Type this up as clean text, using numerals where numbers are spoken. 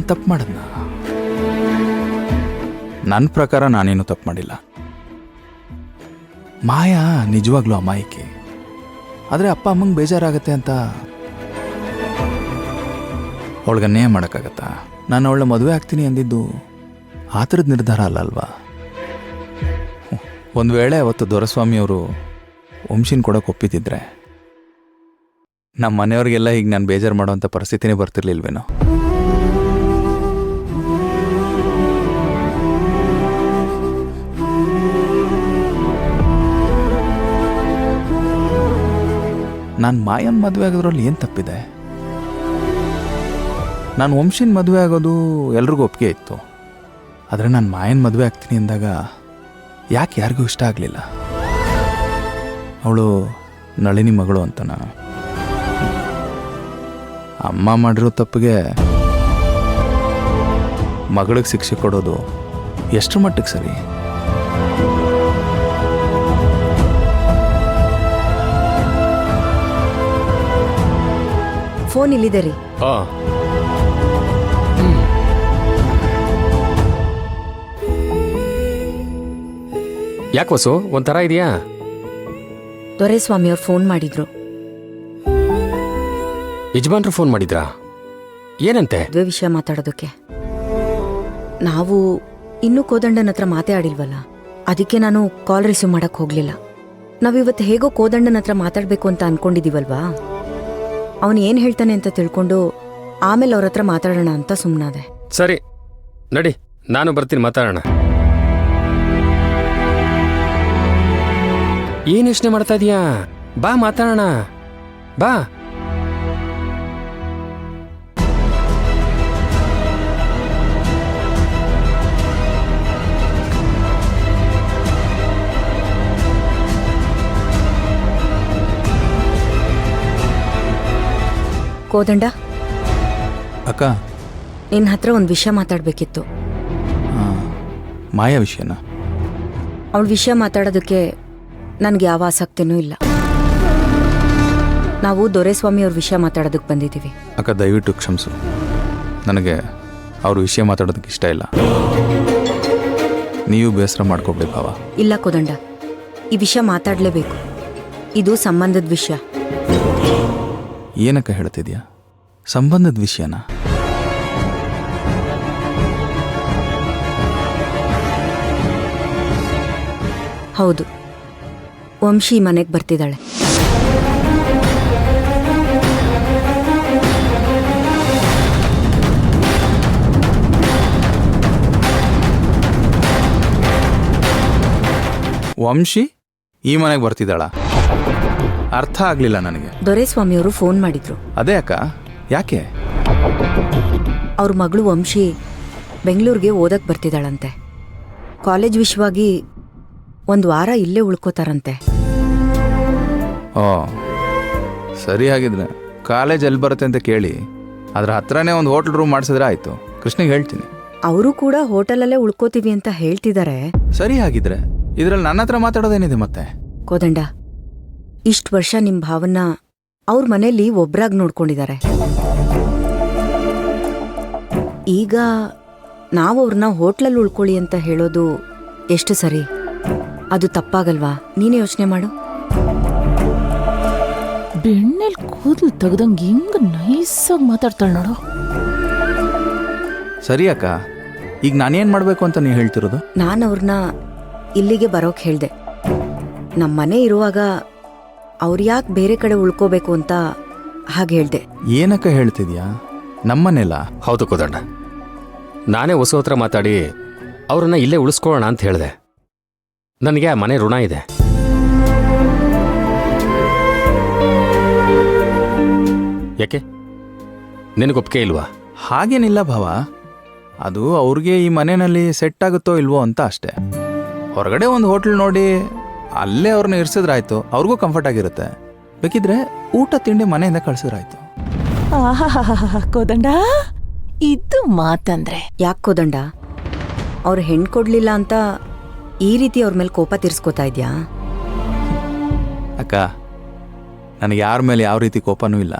ನಾನು ತಪ್ಪು ಮಾಡಿದ್ನ? ನನ್ನ ಪ್ರಕಾರ ನಾನೇನು ತಪ್ಪು ಮಾಡಿಲ್ಲ. ಮಾಯಾ ನಿಜವಾಗ್ಲೂ ಅಮಾಯಕಿ. ಆದರೆ ಅಪ್ಪ ಅಮ್ಮಂಗೆ ಬೇಜಾರಾಗತ್ತೆ ಅಂತ ಅವಳಿಗನ್ನೇ ಮಾಡೋಕ್ಕಾಗತ್ತಾ? ನಾನು ಅವಳ ಮದುವೆ ಆಗ್ತೀನಿ ಅಂದಿದ್ದು ಆ ಥರದ ನಿರ್ಧಾರ ಅಲ್ವಾ? ಒಂದು ವೇಳೆ ಅವತ್ತು ದೊರೆಸ್ವಾಮಿಯವರು ವಂಶಿನ ಕೊಡೋಕೆ ಒಪ್ಪಿದ್ದಿದ್ರೆ ನಮ್ಮ ಮನೆಯವ್ರಿಗೆಲ್ಲ ಈಗ ನಾನು ಬೇಜಾರು ಮಾಡೋವಂಥ ಪರಿಸ್ಥಿತಿನೇ ಬರ್ತಿರ್ಲಿಲ್ವೇನೋ. ನಾನು ಮಾಯನ್ ಮದುವೆ ಆಗೋದ್ರಲ್ಲಿ ಏನು ತಪ್ಪಿದೆ? ನಾನು ವಂಶಿನ ಮದುವೆ ಆಗೋದು ಎಲ್ರಿಗೂ ಒಪ್ಪಿಗೆ ಇತ್ತು. ಆದರೆ ನಾನು ಮಾಯನ್ ಮದುವೆ ಆಗ್ತೀನಿ ಅಂದಾಗ ಯಾಕೆ ಯಾರಿಗೂ ಇಷ್ಟ ಆಗಲಿಲ್ಲ? ಅವಳು ನಳಿನಿ ಮಗಳು ಅಂತನ? ಅಮ್ಮ ಮಾಡಿರೋ ತಪ್ಪಿಗೆ ಮಗಳಿಗೆ ಶಿಕ್ಷೆ ಕೊಡೋದು ಎಷ್ಟು ಮಟ್ಟಿಗೆ ಸರಿ? ಫೋನ್ ಇಲ್ಲಿದೆ ರೀ. ಯಾಕೆ ವಸು ಒಂಥರ ಇದೆಯಾ? ದೊರೆಸ್ವಾಮಿಯವ್ರು ಫೋನ್ ಮಾಡಿದ್ರು. ಯಜಮಾನ್ರು ಫೋನ್ ಮಾಡಿದ್ರಾ? ಏನಂತೆ? ಮದುವೆ ವಿಷಯ ಮಾತಾಡೋದಕ್ಕೆ. ನಾವು ಇನ್ನೂ ಕೋದಂಡನ ಹತ್ರ ಮಾತೇ ಆಡಿಲ್ವಲ್ಲ, ಅದಕ್ಕೆ ನಾನು ಕಾಲ್ ರಿಸೀವ್ ಮಾಡಕ್ ಹೋಗ್ಲಿಲ್ಲ. ನಾವಿವತ್ತು ಹೇಗೋ ಕೋದಂಡನ ಹತ್ರ ಮಾತಾಡ್ಬೇಕು ಅಂತ ಅನ್ಕೊಂಡಿದೀವಲ್ವಾ, ಅವನು ಏನ್ ಹೇಳ್ತಾನೆ ಅಂತ ತಿಳ್ಕೊಂಡು ಆಮೇಲೆ ಅವ್ರ ಹತ್ರ ಮಾತಾಡೋಣ ಅಂತ ಸುಮ್ಮನಾದೆ. ಸರಿ ನಡಿ, ನಾನು ಬರ್ತೀನಿ, ಮಾತಾಡೋಣ. ಏನ್ ಯೋಚನೆ ಮಾಡ್ತಾ ಇದೀಯಾ? ಬಾ ಮಾತಾಡೋಣ, ಬಾ. ಕೋದಂಡ, ಅಕ್ಕ, ನಿನ್ನ ಹತ್ರ ಒಂದು ವಿಷಯ ಮಾತಾಡ್ಬೇಕಿತ್ತು. ಮಾಯಾ ವಿಷಯನ? ಅವಳ ವಿಷಯ ಮಾತಾಡೋದಕ್ಕೆ ನನಗೆ ಯಾವ ಆಸಕ್ತಿನೂ ಇಲ್ಲ. ನಾವು ದೊರೆಸ್ವಾಮಿ ಅವ್ರ ವಿಷಯ ಮಾತಾಡೋದಕ್ಕೆ ಬಂದಿದ್ದೀವಿ. ಅಕ್ಕ, ದಯವಿಟ್ಟು ಕ್ಷಮಿಸು. ನನಗೆ ಅವ್ರ ವಿಷಯ ಮಾತಾಡೋದಕ್ಕೆ ಇಷ್ಟ ಇಲ್ಲ. ನೀವು ಬೇಸರ ಮಾಡ್ಕೊಬೇಡಿ ಭಾವ. ಇಲ್ಲ ಕೋದಂಡ, ಈ ವಿಷಯ ಮಾತಾಡಲೇಬೇಕು. ಇದು ಸಂಬಂಧದ ವಿಷಯ. ಏನಕ್ಕ ಹೇಳ್ತಿದ್ಯಾ? ಸಂಬಂಧದ ವಿಷಯನ? ಹೌದು, ವಂಶಿ ಮನೆಗೆ ಬರ್ತಿದ್ದಾಳೆ. ವಂಶಿ ಈ ಮನೆಗೆ ಬರ್ತಿದ್ದಾಳ? ಅರ್ಥ ಆಗ್ಲಿಲ್ಲ ನನಗೆ. ದೊರೆಸ್ವಾಮಿಯವರು ಫೋನ್ ಮಾಡಿದ್ರು. ಅದೇ ಅಕ್ಕ, ಯಾಕೆ? ಅವ್ರ ಮಗಳು ವಂಶಿ ಬೆಂಗಳೂರಿಗೆ ಓದಕ್ ಬರ್ತಿದ್ದಾಳಂತೆ. ಕಾಲೇಜ್ ವಿಷಯವಾಗಿ 1 ವಾರ ಇಲ್ಲೇ ಉಳ್ಕೋತಾರಂತೆ. ಓ ಸರಿ, ಹಾಗಿದ್ರೆ ಕಾಲೇಜ್ ಎಲ್ಲಿ ಬರುತ್ತೆ ಅಂತ ಕೇಳಿ ಅದ್ರ ಹತ್ರನೇ ಒಂದು ಹೋಟೆಲ್ ರೂಮ್ ಮಾಡಿಸಿದ್ರೆ ಆಯ್ತು. ಕೃಷ್ಣಿಗೆ ಹೇಳ್ತೀನಿ. ಅವರು ಕೂಡ ಹೋಟೆಲಲ್ಲೇ ಉಳ್ಕೋತೀವಿ ಅಂತ ಹೇಳ್ತಿದ್ದಾರೆ. ಸರಿ, ಹಾಗಿದ್ರೆ ಇದ್ರಲ್ಲಿ ನನ್ನ ಹತ್ರ ಮಾತಾಡೋದೇನಿದೆ ಮತ್ತೆ? ಕೋದಂಡ, ಇಷ್ಟು ವರ್ಷ ನಿಮ್ ಭಾವನ್ನ ಅವ್ರ ಮನೇಲಿ ಒಬ್ರಾಗ್ ನೋಡ್ಕೊಂಡಿದ್ದಾರೆ. ಈಗ ನಾವು ಅವ್ರನ್ನ ಹೋಟ್ಲಲ್ಲಿ ಉಳ್ಕೊಳ್ಳಿ ಅಂತ ಹೇಳೋದು ಎಷ್ಟು ಸರಿ? ಅದು ತಪ್ಪಾಗಲ್ವಾ? ನೀನೇ ಯೋಚನೆ ಮಾಡು. ಬೆಣ್ಣೆಲ್ ಕೂದಲು ತೆಗ್ದಂಗ್ ಹಿಂಗ ನೈಸಾಗಿ ಮಾತಾಡ್ತಾಳ ನೋಡು. ಸರಿ ಅಕ್ಕ, ಈಗ ನಾನೇನ್ ಮಾಡ್ಬೇಕು ಅಂತ ನೀವು ಹೇಳ್ತಿರೋದು? ನಾನು ಅವ್ರನ್ನ ಇಲ್ಲಿಗೆ ಬರೋಕ್ ಹೇಳ್ದೆ. ನಮ್ಮ ಮನೆ ಇರುವಾಗ ಅವ್ರು ಯಾಕೆ ಬೇರೆ ಕಡೆ ಉಳ್ಕೋಬೇಕು ಅಂತ ಹಾಗೆ ಹೇಳ್ದೆ. ಏನಕ್ಕ ಹೇಳ್ತಿದ್ಯಾ? ನಮ್ಮನೆಲ್ಲ? ಹೌದು ಕೋದಂಡ, ನಾನೇ ಹೊಸ ಹತ್ರ ಮಾತಾಡಿ ಅವ್ರನ್ನ ಇಲ್ಲೇ ಉಳಿಸ್ಕೊಳ್ಳೋಣ ಅಂತ ಹೇಳಿದೆ. ನನಗೆ ಆ ಮನೆ ಋಣ ಇದೆ. ಯಾಕೆ, ನಿನಗೊಪ್ಪಿಗೆ ಇಲ್ವಾ? ಹಾಗೇನಿಲ್ಲ ಭಾವ, ಅದು ಅವ್ರಿಗೆ ಈ ಮನೆಯಲ್ಲಿ ಸೆಟ್ ಆಗುತ್ತೋ ಇಲ್ವೋ ಅಂತ ಅಷ್ಟೇ. ಹೊರಗಡೆ ಒಂದು ಹೋಟ್ಲ್ ನೋಡಿ ಅಲ್ಲೇ ಅವ್ರನ್ನ ಇರಿಸಿದ್ರಾಯ್ತು, ಅವ್ರಿಗೂ ಕಂಫರ್ಟ್ ಆಗಿರುತ್ತೆ. ಬೇಕಿದ್ರೆ ಊಟ ತಿಂಡಿ ಮನೆಯಿಂದ ಕಳ್ಸಿದ್ರಾಯ್ತು. ಕೋದಂಡ, ಇದು ಮಾತಂದ್ರೆ. ಯಾಕೆ ಕೋದಂಡ, ಅವ್ರು ಹೆಣ್ಣು ಕೊಡ್ಲಿಲ್ಲ ಅಂತ ಈ ರೀತಿ ಅವ್ರ ಮೇಲೆ ಕೋಪ ತೀರ್ಸ್ಕೋತಾ ಇದ್ಯಾ? ಅಕ್ಕ, ನನಗೆ ಯಾರ ಮೇಲೆ ಯಾವ ರೀತಿ ಕೋಪನೂ ಇಲ್ಲ.